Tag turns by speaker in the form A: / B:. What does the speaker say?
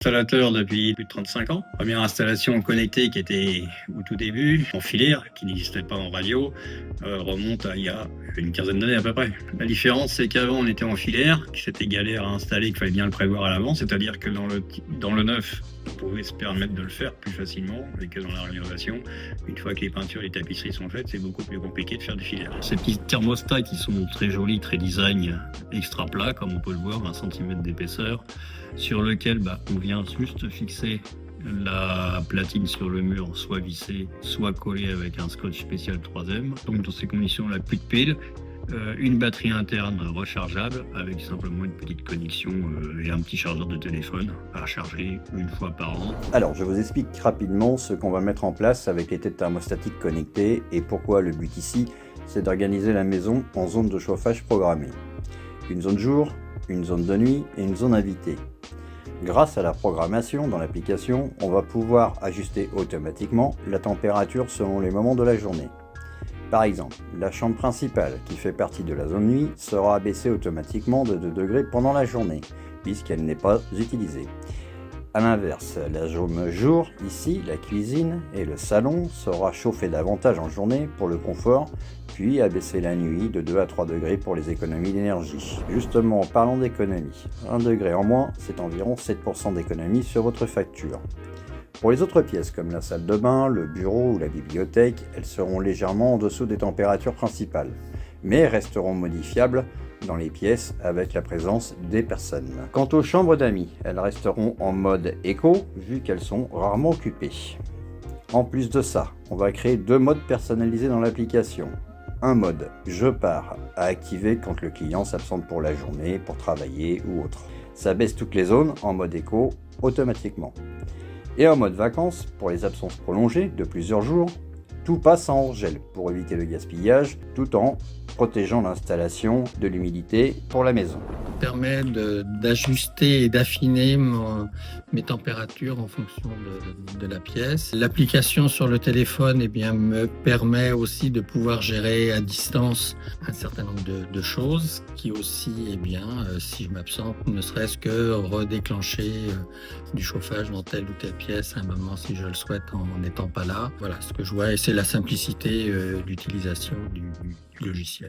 A: Installateur depuis plus de 35 ans. Première installation connectée qui était au tout début, en filaire, qui n'existait pas en radio, remonte à il y a une quinzaine d'années à peu près. La différence, c'est qu'avant on était en filaire, que c'était galère à installer, qu'il fallait bien le prévoir à l'avance, c'est-à-dire que dans le neuf, on pouvait se permettre de le faire plus facilement et que dans la rénovation, une fois que les peintures et les tapisseries sont faites, c'est beaucoup plus compliqué de faire du filaire. Ces petits thermostats qui sont très jolis, très design, extra plats, comme on peut le voir, 20 cm d'épaisseur, sur lequel on vient juste fixer la platine sur le mur, soit vissée, soit collée avec un scotch spécial 3M. Donc dans ces conditions-là, plus de piles, une batterie interne rechargeable avec simplement une petite connexion et un petit chargeur de téléphone à charger une fois par an.
B: Alors, je vous explique rapidement ce qu'on va mettre en place avec les têtes thermostatiques connectées et pourquoi le but ici, c'est d'organiser la maison en zone de chauffage programmée. Une zone jour, une zone de nuit et une zone invitée. Grâce à la programmation dans l'application, on va pouvoir ajuster automatiquement la température selon les moments de la journée. Par exemple, la chambre principale, qui fait partie de la zone nuit, sera abaissée automatiquement de 2 degrés pendant la journée, puisqu'elle n'est pas utilisée. A l'inverse, la zone jour, ici, la cuisine et le salon, sera chauffée davantage en journée pour le confort, puis abaissée la nuit de 2 à 3 degrés pour les économies d'énergie. Justement, en parlant d'économie, 1 degré en moins, c'est environ 7% d'économie sur votre facture. Pour les autres pièces comme la salle de bain, le bureau ou la bibliothèque, elles seront légèrement en dessous des températures principales, mais resteront modifiables dans les pièces avec la présence des personnes. Quant aux chambres d'amis, elles resteront en mode éco vu qu'elles sont rarement occupées. En plus de ça, on va créer 2 modes personnalisés dans l'application. Un mode je pars à activer quand le client s'absente pour la journée, pour travailler ou autre. Ça baisse toutes les zones en mode éco automatiquement. Et en mode vacances, pour les absences prolongées de plusieurs jours, tout passe en hors-gel pour éviter le gaspillage tout en protégeant l'installation de l'humidité pour la maison.
C: Ça permet d'ajuster et d'affiner mes températures en fonction de la pièce. L'application sur le téléphone me permet aussi de pouvoir gérer à distance un certain nombre de choses qui aussi, si je m'absente, ne serait-ce que redéclencher du chauffage dans telle ou telle pièce à un moment si je le souhaite en n'étant pas là. Voilà ce que je vois et c'est la simplicité d'utilisation du logiciel.